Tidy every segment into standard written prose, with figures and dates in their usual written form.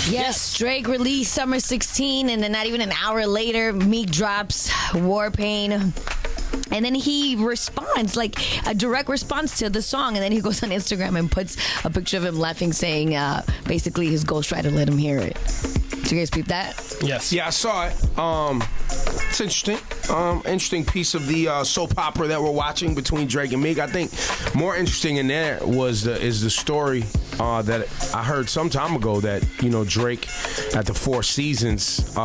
Yes, Drake released Summer 16, and then not even an hour later, Meek drops War Pain. And then he responds, like a direct response to the song. And then he goes on Instagram and puts a picture of him laughing, saying basically his ghostwriter let him hear it. Did you guys peep that? Yes. Yeah, I saw it. It's interesting. Interesting piece of the soap opera that we're watching between Drake and Meek. I think more interesting in there is the story that I heard some time ago that, Drake at the Four Seasons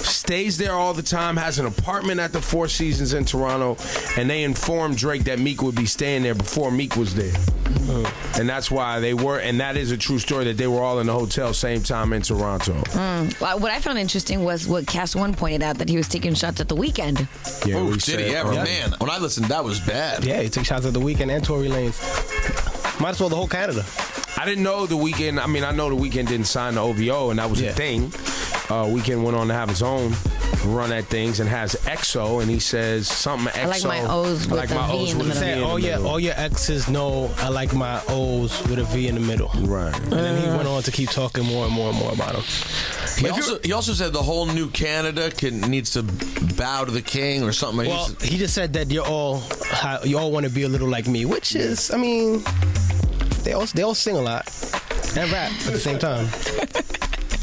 stays there all the time, has an apartment at the Four Seasons in Toronto, and they informed Drake that Meek would be staying there before Meek was there. And that's why they were, and that is a true story, that they were all in the hotel same time in Toronto. Well, what I found interesting was what Cast One pointed out, that he was taking shots at The Weeknd. Yeah, oh, did he ever? Man, when I listened, that was bad. Yeah, he took shots at The Weeknd and Tory Lanez. Might as well the whole Canada. I didn't know The Weeknd. I mean, I know The Weeknd didn't sign the OVO, and that was a thing. Weeknd went on to have his own run at things and has EXO, and he says something EXO. I like my O's with a V in the middle. All your exes know I like my O's with a V in the middle. Right. And then he went on to keep talking more and more and more about him. He also said the whole new Canada needs to bow to the king or something. Well, he just said that you all want to be a little like me, which is, I mean, they all sing a lot and rap at the same time.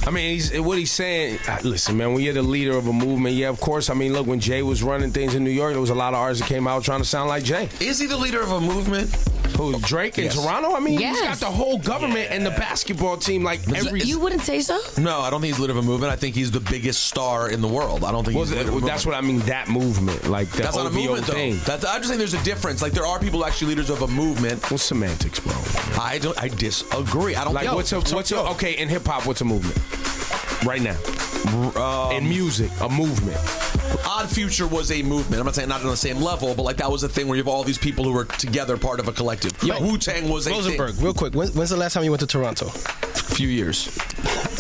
I mean, what he's saying, listen, man, when you're the leader of a movement, yeah, of course. I mean, look, when Jay was running things in New York, there was a lot of artists that came out trying to sound like Jay. Is he the leader of a movement? Who, Drake in Toronto? I mean, he's got the whole government and the basketball team, like every... You wouldn't say so? No, I don't think he's the leader of a movement. I think he's the biggest star in the world. I don't think he's the leader of a movement. That's what I mean, that movement, like the That's not a movement, thing. though. I'm just saying there's a difference. Like, there are people actually leaders of a movement. What's semantics, bro? I disagree. I don't like, think... okay, in hip-hop, what's a movement? Right now. In music, a movement. Odd Future was a movement. I'm not saying not on the same level, but like that was a thing where you have all these people who were together, part of a collective. Wu-Tang was a Rosenberg, thing. Real quick, when's the last time you went to Toronto? A few years.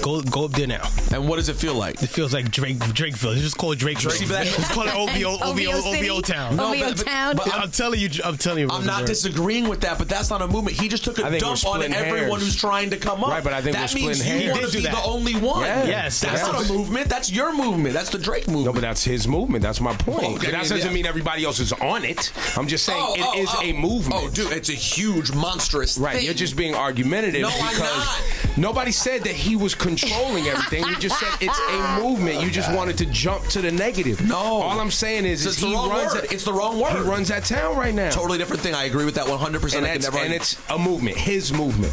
Go up there now. And what does it feel like? It feels like Drakeville. You just call it Drakeville. Let's call it OVO Town. No, OVO Town. But I'm telling you. I'm not disagreeing with that, but that's not a movement. He just took a dump on everyone who's trying to come up. Right, but I think that we're means splitting you want to be the only one. Yes, that's not a movement. That's your movement. That's the Drake movement. No, but that's his movement. That's my point. Okay, that doesn't mean everybody else is on it. I'm just saying it is a movement. Oh, dude, it's a huge, monstrous thing. Right, you're just being argumentative because nobody said that he was controlling everything. We just said it's a movement. You just wanted to jump to the negative. No. All I'm saying is it's the wrong word. He runs that town right now. Totally different thing. I agree with that 100%. And it's a movement. His movement.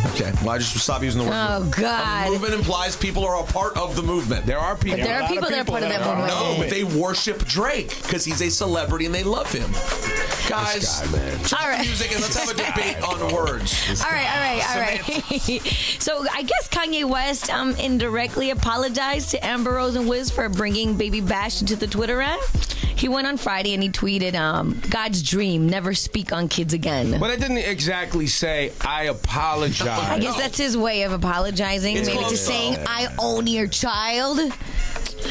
Okay, well, I just stop using the word movement. Oh, God. A movement implies people are a part of the movement. There are people. But there are people that are part of that movement. No, they worship Drake because he's a celebrity and they love him. Guys, all right. Music and let's have a debate on words. All right. So I guess Kanye West indirectly apologized to Amber Rose and Wiz for bringing Baby Bash into the Twitter app. He went on Friday and he tweeted, God's dream, never speak on kids again. But I didn't exactly say, I apologize. I guess that's his way of apologizing. Maybe just saying, I own your child.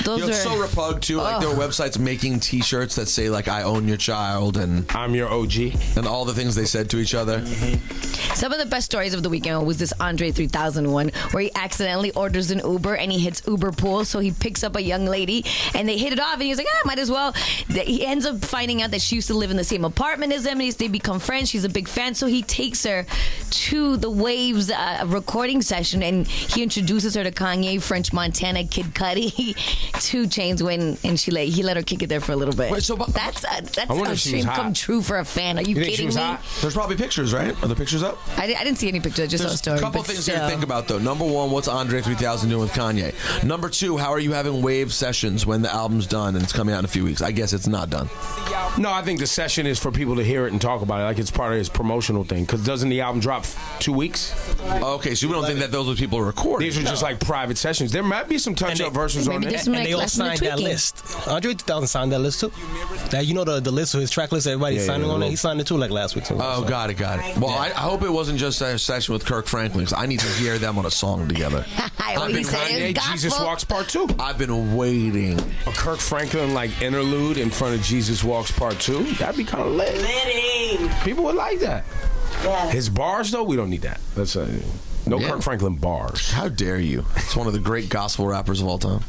Those are so repugnant too. Like there are websites making T-shirts that say like "I own your child" and "I'm your OG" and all the things they said to each other. Some of the best stories of the weekend was this Andre 3000 one, where he accidentally orders an Uber and he hits Uber pool, so he picks up a young lady and they hit it off, and he's like, might as well. He ends up finding out that she used to live in the same apartment as him, and they become friends. She's a big fan, so he takes her to the Waves recording session, and he introduces her to Kanye, French Montana, Kid Cudi, 2 Chainz when, and he let her kick it there for a little bit. Wait, so that's a dream come true for a fan. Are you kidding me? There's probably pictures, right? Are the pictures up? I didn't see any pictures. I just saw a story. A couple things here to think about, though. Number one, what's Andre 3000 doing with Kanye? Number two, how are you having Wave sessions when the album's done and it's coming out in a few weeks? I guess it's not done. No, I think the session is for people to hear it and talk about it, like it's part of his promotional thing. Because doesn't the album drop 2 weeks? Okay, so we don't think that those are people recording. These are just like private sessions. There might be some touch-up versions on there. Maybe there's some And they all last minute signed that tweaking. list. Andre 3000 signed that list too. That you know the list of his track list. Everybody's signing on it. He signed it too, like last week. Oh, got it. Well, I hope it wasn't just a session with Kirk Franklin, because I need to hear them on a song together. What he said it was Kanye, Jesus gospel. Walks Part 2. I've been waiting. A Kirk Franklin like interlude in front of Jesus Walks Part 2. That'd be kind of lit. People would like that. Yeah. His bars though, we don't need that. That's no Yeah. Kirk Franklin bars. How dare you? It's one of the great gospel rappers of all time.